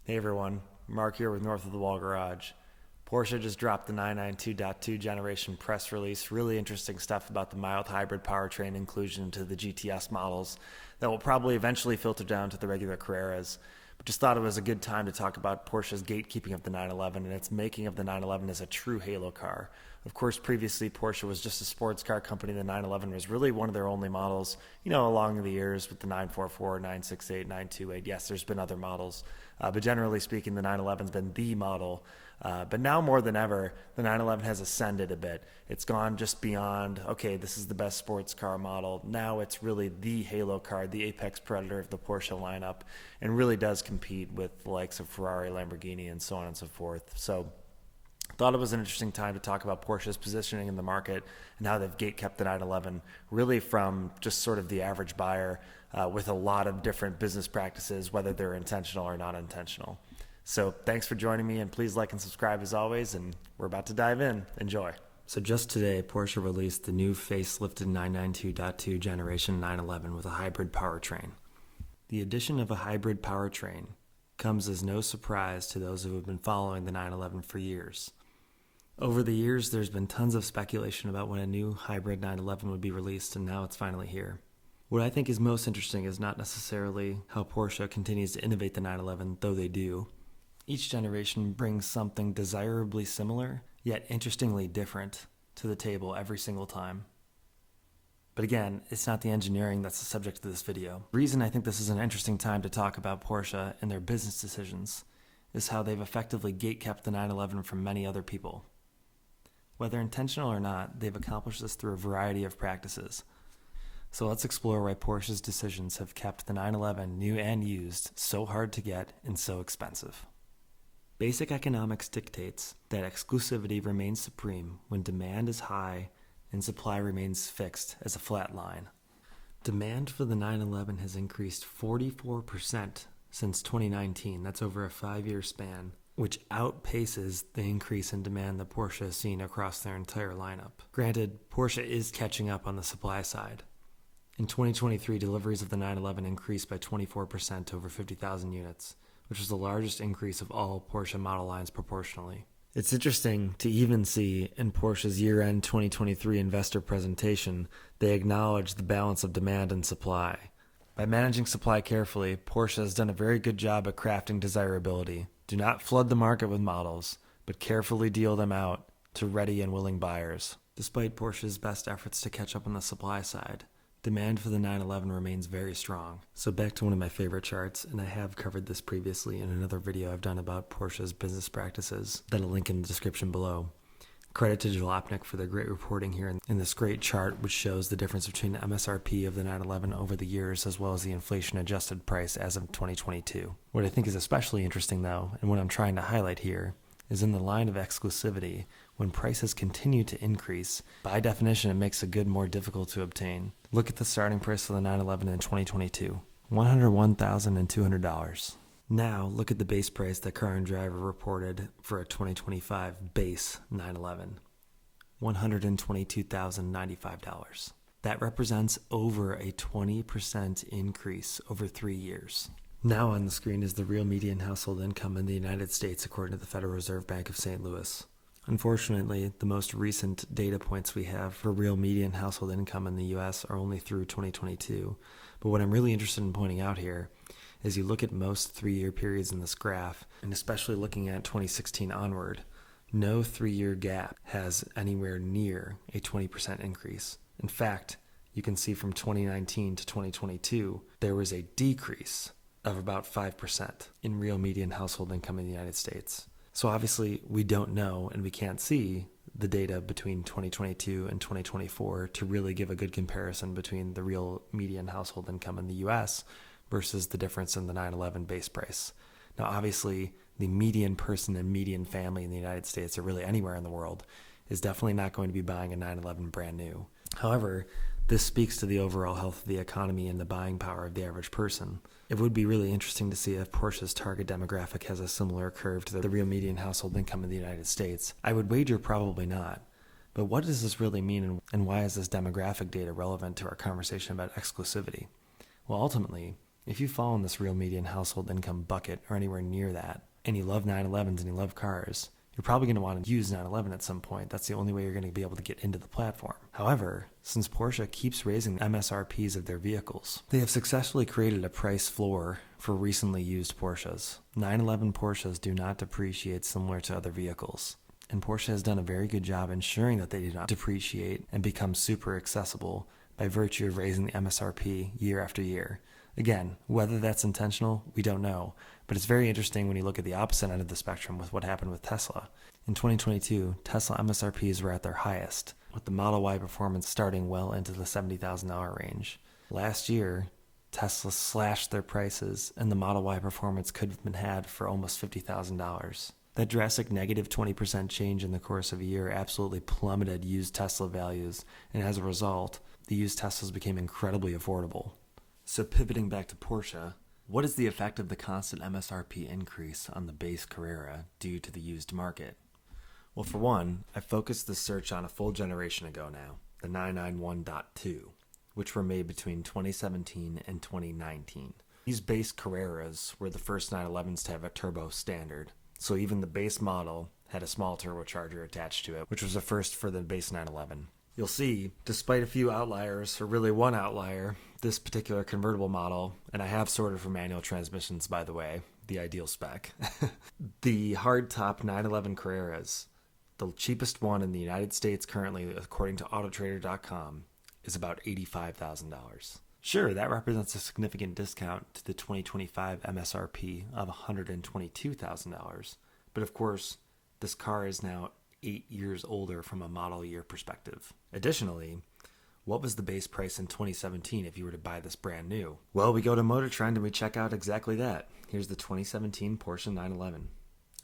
Hey everyone, Mark here with North of the Wall Garage. Porsche just dropped the 992.2 generation press release. Really interesting stuff about the mild hybrid powertrain inclusion into the GTS models that will probably eventually filter down to the regular Carreras. But just thought it was a good time to talk about Porsche's gatekeeping of the 911 and its making of the 911 as a true halo car. Of course, previously Porsche was just a sports car company. The 911 was really one of their only models, along the years with the 944, 968, 928. Yes, there's been other models, but generally speaking, the 911's been the model. But now more than ever, the 911 has ascended a bit. It's gone just beyond, okay, this is the best sports car model. Now it's really the halo car, the apex predator of the Porsche lineup, and really does compete with the likes of Ferrari, Lamborghini, and so on and so forth. So thought it was an interesting time to talk about Porsche's positioning in the market and how they've gatekept the 911 really from just sort of the average buyer with a lot of different business practices, whether they're intentional or not intentional. So thanks for joining me, and please like and subscribe as always, and we're about to dive in. Enjoy. So just today, Porsche released the new facelifted 992.2 generation 911 with a hybrid powertrain. The addition of a hybrid powertrain comes as no surprise to those who have been following the 911 for years. Over the years, there's been tons of speculation about when a new hybrid 911 would be released, and now it's finally here. What I think is most interesting is not necessarily how Porsche continues to innovate the 911, though they do. Each generation brings something desirably similar, yet interestingly different, to the table every single time. But again, it's not the engineering that's the subject of this video. The reason I think this is an interesting time to talk about Porsche and their business decisions is how they've effectively gatekept the 911 from many other people. Whether intentional or not, they've accomplished this through a variety of practices. So let's explore why Porsche's decisions have kept the 911, new and used, so hard to get and so expensive. Basic economics dictates that exclusivity remains supreme when demand is high and supply remains fixed as a flat line. Demand for the 911 has increased 44% since 2019. That's over a 5-year span, which outpaces the increase in demand that Porsche has seen across their entire lineup. Granted, Porsche is catching up on the supply side. In 2023, deliveries of the 911 increased by 24% to over 50,000 units, which was the largest increase of all Porsche model lines proportionally. It's interesting to even see in Porsche's year-end 2023 investor presentation, they acknowledge the balance of demand and supply. By managing supply carefully, Porsche has done a very good job at crafting desirability. Do not flood the market with models, but carefully deal them out to ready and willing buyers. Despite Porsche's best efforts to catch up on the supply side, demand for the 911 remains very strong. So back to one of my favorite charts, and I have covered this previously in another video I've done about Porsche's business practices that I'll link in the description below. Credit to Jalopnik for their great reporting here in this great chart, which shows the difference between the MSRP of the 911 over the years as well as the inflation-adjusted price as of 2022. What I think is especially interesting, though, and what I'm trying to highlight here, is in the line of exclusivity, when prices continue to increase, by definition it makes a good more difficult to obtain. Look at the starting price for the 911 in 2022, $101,200. Now look at the base price that Car and Driver reported for a 2025 base 911, $122,095. That represents over a 20% increase over 3 years. Now on the screen is the real median household income in the United States according to the Federal Reserve Bank of St. Louis. Unfortunately, the most recent data points we have for real median household income in the U.S. are only through 2022. But what I'm really interested in pointing out here is you look at most 3-year periods in this graph, and especially looking at 2016 onward, no 3-year gap has anywhere near a 20% increase. In fact, you can see from 2019 to 2022, there was a decrease of about 5% in real median household income in the United States. So obviously we don't know and we can't see the data between 2022 and 2024 to really give a good comparison between the real median household income in the US versus the difference in the 911 base price. Now obviously the median person and median family in the United States, or really anywhere in the world, is definitely not going to be buying a 911 brand new. However, this speaks to the overall health of the economy and the buying power of the average person. It would be really interesting to see if Porsche's target demographic has a similar curve to the real median household income in the United States. I would wager probably not. But what does this really mean, and why is this demographic data relevant to our conversation about exclusivity? Well, ultimately, If you fall in this real median household income bucket or anywhere near that, and you love 911s and you love cars, you're probably going to want to use 911 at some point. That's the only way you're going to be able to get into the platform. However, since Porsche keeps raising the MSRPs of their vehicles, they have successfully created a price floor for recently used Porsches. 911 Porsches do not depreciate similar to other vehicles, and Porsche has done a very good job ensuring that they do not depreciate and become super accessible by virtue of raising the MSRP year after year. Again, whether that's intentional, we don't know, but it's very interesting when you look at the opposite end of the spectrum with what happened with Tesla. In 2022, Tesla MSRPs were at their highest, with the Model Y performance starting well into the $70,000 range. Last year, Tesla slashed their prices, and the Model Y performance could have been had for almost $50,000. That drastic negative 20% change in the course of a year absolutely plummeted used Tesla values, and as a result, the used Teslas became incredibly affordable. So pivoting back to Porsche, what is the effect of the constant MSRP increase on the base Carrera due to the used market? Well, for one, I focused the search on a full generation ago now, the 991.2, which were made between 2017 and 2019. These base Carreras were the first 911s to have a turbo standard, so even the base model had a small turbocharger attached to it, which was a first for the base 911. You'll see, despite a few outliers, or really one outlier, this particular convertible model, and I have sorted for manual transmissions, by the way, the ideal spec. The hardtop 911 Carreras, the cheapest one in the United States currently, according to Autotrader.com, is about $85,000. Sure, that represents a significant discount to the 2025 MSRP of $122,000, but of course, this car is now 8 years older from a model year perspective. Additionally, what was the base price in 2017 if you were to buy this brand new? Well, we go to Motor Trend and we check out exactly that. Here's the 2017 Porsche 911.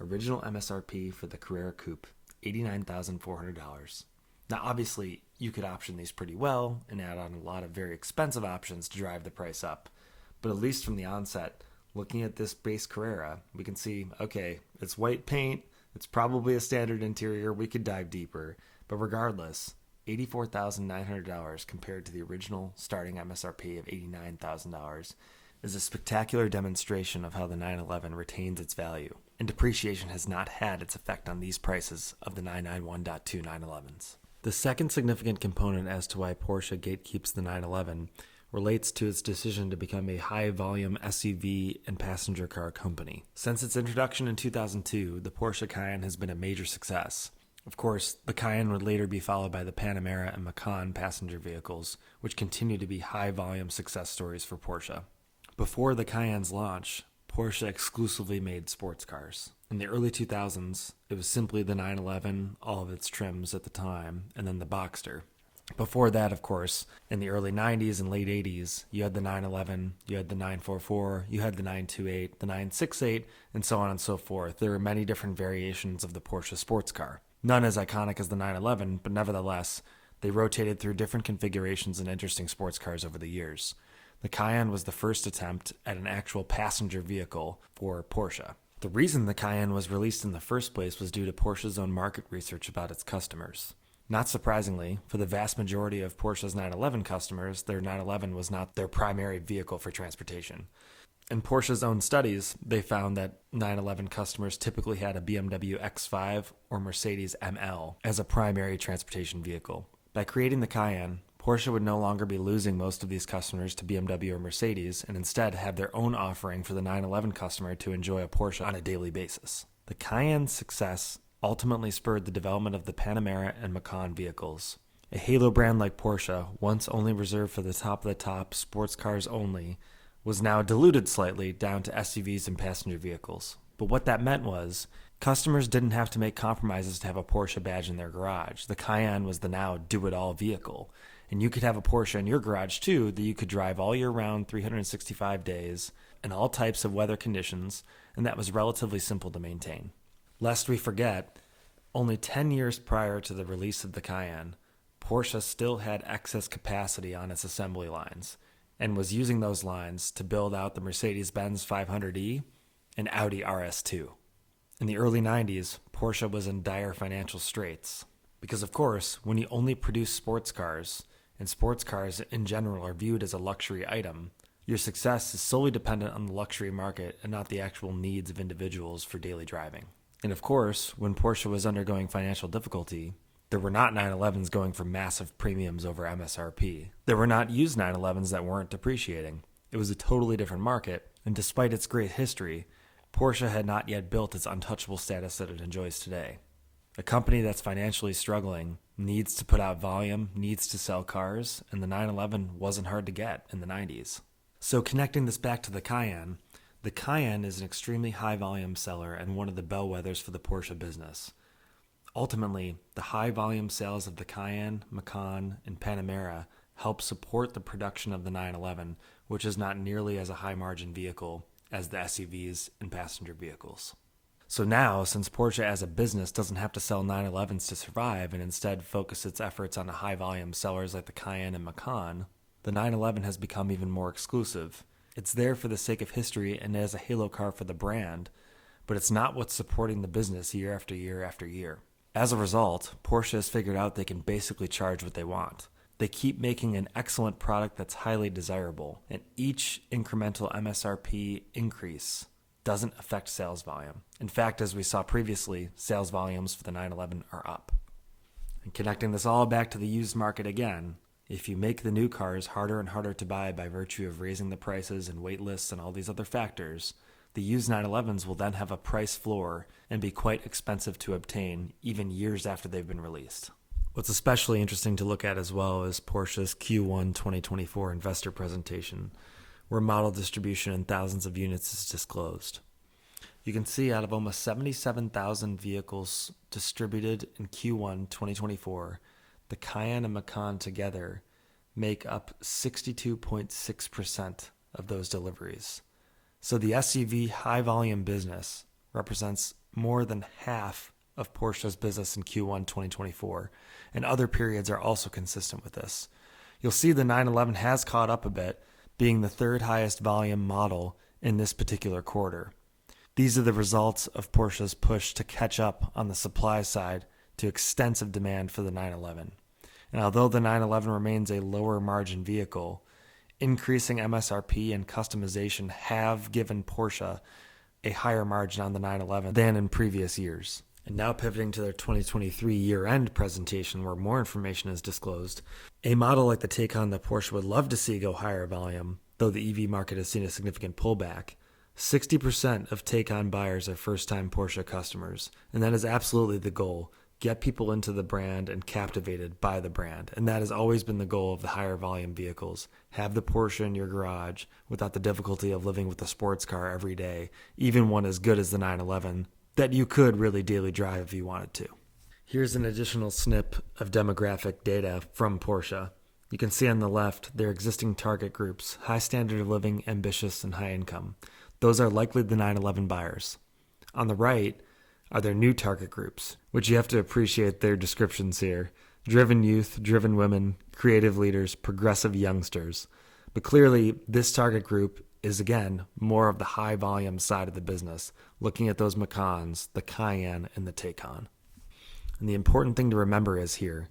Original MSRP for the Carrera Coupe, $89,400. Now, obviously, you could option these pretty well and add on a lot of very expensive options to drive the price up. But at least from the onset, looking at this base Carrera, we can see, okay, it's white paint, it's probably a standard interior, we could dive deeper. But regardless, $84,900 compared to the original starting MSRP of $89,000 is a spectacular demonstration of how the 911 retains its value, and depreciation has not had its effect on these prices of the 991.2 911s. The second significant component as to why Porsche gatekeeps the 911 relates to its decision to become a high-volume SUV and passenger car company. Since its introduction in 2002, the Porsche Cayenne has been a major success. Of course, the Cayenne would later be followed by the Panamera and Macan passenger vehicles, which continue to be high-volume success stories for Porsche. Before the Cayenne's launch, Porsche exclusively made sports cars. In the early 2000s, it was simply the 911, all of its trims at the time, and then the Boxster. Before that, of course, in the early 90s and late 80s, you had the 911, you had the 944, you had the 928, the 968, and so on and so forth. There are many different variations of the Porsche sports car. None as iconic as the 911, but nevertheless, they rotated through different configurations and interesting sports cars over the years. The Cayenne was the first attempt at an actual passenger vehicle for Porsche. The reason the Cayenne was released in the first place was due to Porsche's own market research about its customers. Not surprisingly, for the vast majority of Porsche's 911 customers, their 911 was not their primary vehicle for transportation. In Porsche's own studies, they found that 911 customers typically had a BMW X5 or Mercedes ML as a primary transportation vehicle. By creating the Cayenne, Porsche would no longer be losing most of these customers to BMW or Mercedes and instead have their own offering for the 911 customer to enjoy a Porsche on a daily basis. The Cayenne's success ultimately spurred the development of the Panamera and Macan vehicles. A halo brand like Porsche, once only reserved for the top of the top sports cars only, was now diluted slightly down to SUVs and passenger vehicles. But what that meant was, customers didn't have to make compromises to have a Porsche badge in their garage. The Cayenne was the now do-it-all vehicle. And you could have a Porsche in your garage too that you could drive all year round, 365 days, in all types of weather conditions, and that was relatively simple to maintain. Lest we forget, only 10 years prior to the release of the Cayenne, Porsche still had excess capacity on its assembly lines and was using those lines to build out the Mercedes-Benz 500e and Audi RS2. In the early 90s, Porsche was in dire financial straits because, of course, when you only produce sports cars, and sports cars in general are viewed as a luxury item, Your success is solely dependent on the luxury market and not the actual needs of individuals for daily driving. And of course, when Porsche was undergoing financial difficulty, there were not 911s going for massive premiums over MSRP. There were not used 911s that weren't depreciating. It was a totally different market, and despite its great history, Porsche had not yet built its untouchable status that it enjoys today. A company that's financially struggling needs to put out volume, needs to sell cars, and the 911 wasn't hard to get in the 90s. So connecting this back to the Cayenne is an extremely high volume seller and one of the bellwethers for the Porsche business. Ultimately, the high volume sales of the Cayenne, Macan, and Panamera help support the production of the 911, which is not nearly as a high margin vehicle as the SUVs and passenger vehicles. So now, since Porsche as a business doesn't have to sell 911s to survive and instead focus its efforts on the high volume sellers like the Cayenne and Macan, the 911 has become even more exclusive. It's there for the sake of history and as a halo car for the brand, but it's not what's supporting the business year after year after year. As a result, Porsche has figured out they can basically charge what they want. They keep making an excellent product that's highly desirable, and each incremental MSRP increase doesn't affect sales volume. In fact, as we saw previously, sales volumes for the 911 are up. And connecting this all back to the used market again, if you make the new cars harder and harder to buy by virtue of raising the prices and wait lists and all these other factors, the used 911s will then have a price floor and be quite expensive to obtain even years after they've been released. What's especially interesting to look at as well is Porsche's Q1 2024 investor presentation, where model distribution in thousands of units is disclosed. You can see out of almost 77,000 vehicles distributed in Q1 2024, the Cayenne and Macan together make up 62.6% of those deliveries. So the SUV high-volume business represents more than half of Porsche's business in Q1 2024, and other periods are also consistent with this. You'll see the 911 has caught up a bit, being the third highest volume model in this particular quarter. These are the results of Porsche's push to catch up on the supply side to extensive demand for the 911. And although the 911 remains a lower margin vehicle, increasing MSRP and customization have given Porsche a higher margin on the 911 than in previous years. And now pivoting to their 2023 year-end presentation where more information is disclosed, a model like the Taycan that Porsche would love to see go higher volume, though the EV market has seen a significant pullback. 60% of Taycan buyers are first-time Porsche customers, and that is absolutely the goal. Get people into the brand and captivated by the brand. And that has always been the goal of the higher volume vehicles. Have the Porsche in your garage without the difficulty of living with a sports car every day, even one as good as the 911, that you could really daily drive if you wanted to. Here's an additional snip of demographic data from Porsche. You can see on the left their existing target groups: high standard of living, ambitious, and high income. Those are likely the 911 buyers. On the right are their new target groups, which you have to appreciate their descriptions here: driven youth, driven women, creative leaders, progressive youngsters. But clearly, this target group is, again, more of the high volume side of the business, looking at those Macans, the Cayenne, and the Taycan. And the important thing to remember is here,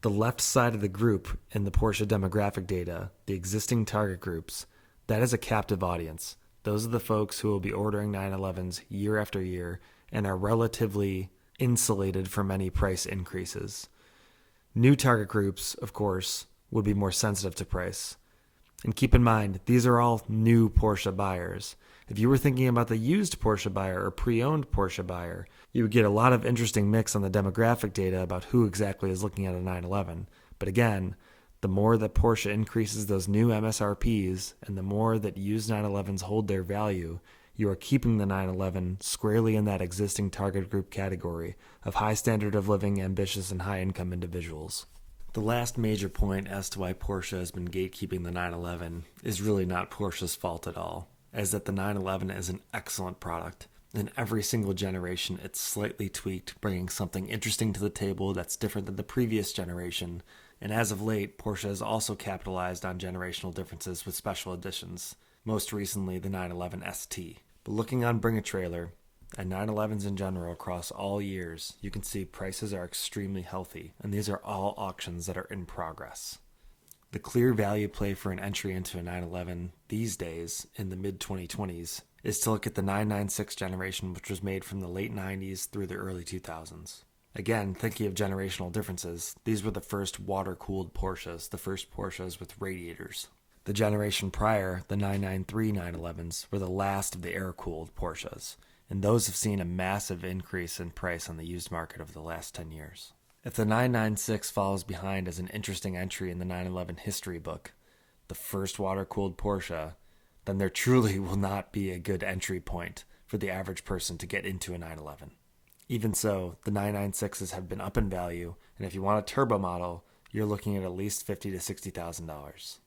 the left side of the group in the Porsche demographic data, the existing target groups, that is a captive audience. Those are the folks who will be ordering 911s year after year and are relatively insulated from any price increases. New target groups, of course, would be more sensitive to price. And keep in mind, these are all new Porsche buyers. If you were thinking about the used Porsche buyer or pre-owned Porsche buyer, you would get a lot of interesting mix on the demographic data about who exactly is looking at a 911. But again, the more that Porsche increases those new MSRPs and the more that used 911s hold their value, you are keeping the 911 squarely in that existing target group category of high standard of living, ambitious, and high income individuals. The last major point as to why Porsche has been gatekeeping the 911 is really not Porsche's fault at all, as that the 911 is an excellent product. In every single generation, it's slightly tweaked, bringing something interesting to the table that's different than the previous generation. And as of late, Porsche has also capitalized on generational differences with special editions, most recently the 911 ST. But looking on Bring a Trailer, and 911s in general across all years, you can see prices are extremely healthy, and these are all auctions that are in progress. The clear value play for an entry into a 911 these days in the mid-2020s is to look at the 996 generation, which was made from the late 90s through the early 2000s. Again, thinking of generational differences, these were the first water-cooled Porsches, the first Porsches with radiators. The generation prior, the 993 911s, were the last of the air-cooled Porsches, and those have seen a massive increase in price on the used market over the last 10 years. If the 996 follows behind as an interesting entry in the 911 history book, the first water-cooled Porsche, then there truly will not be a good entry point for the average person to get into a 911. Even so, the 996s have been up in value, and if you want a turbo model, you're looking at least $50,000 to $60,000.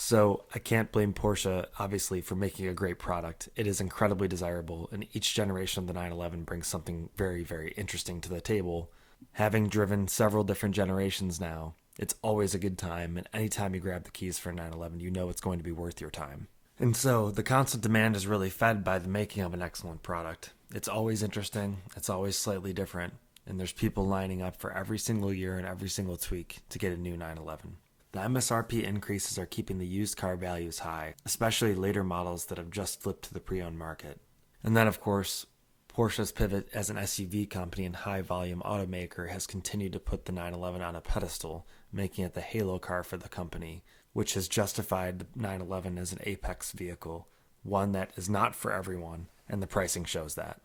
So I can't blame Porsche, obviously, for making a great product. It is incredibly desirable, and each generation of the 911 brings something very, very interesting to the table. Having driven several different generations now, it's always a good time, and anytime you grab the keys for a 911, you know it's going to be worth your time. And so the constant demand is really fed by the making of an excellent product. It's always interesting, it's always slightly different, and there's people lining up for every single year and every single tweak to get a new 911. The MSRP increases are keeping the used car values high, especially later models that have just flipped to the pre-owned market. And then, of course, Porsche's pivot as an SUV company and high-volume automaker has continued to put the 911 on a pedestal, making it the halo car for the company, which has justified the 911 as an apex vehicle, one that is not for everyone, and the pricing shows that.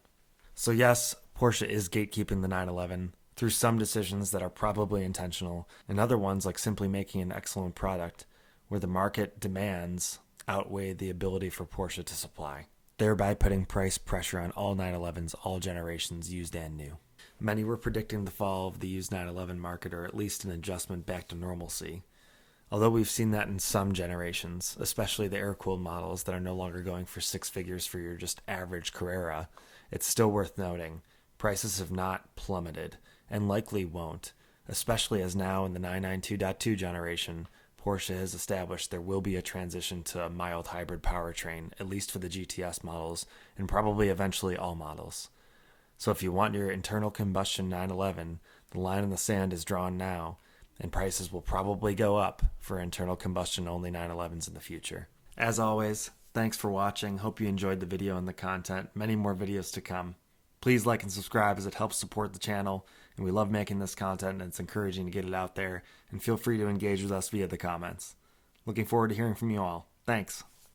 So yes, Porsche is gatekeeping the 911 through some decisions that are probably intentional, and other ones like simply making an excellent product where the market demands outweigh the ability for Porsche to supply, thereby putting price pressure on all 911s, all generations, used and new. Many were predicting the fall of the used 911 market, or at least an adjustment back to normalcy. Although we've seen that in some generations, especially the air-cooled models that are no longer going for six figures for your just average Carrera, it's still worth noting prices have not plummeted, and likely won't, especially as now in the 992.2 generation, Porsche has established there will be a transition to a mild hybrid powertrain, at least for the GTS models, and probably eventually all models. So if you want your internal combustion 911, the line in the sand is drawn now, and prices will probably go up for internal combustion only 911s in the future. As always, thanks for watching. Hope you enjoyed the video and the content. Many more videos to come. Please like and subscribe as it helps support the channel, and we love making this content and it's encouraging to get it out there, and feel free to engage with us via the comments. Looking forward to hearing from you all. Thanks.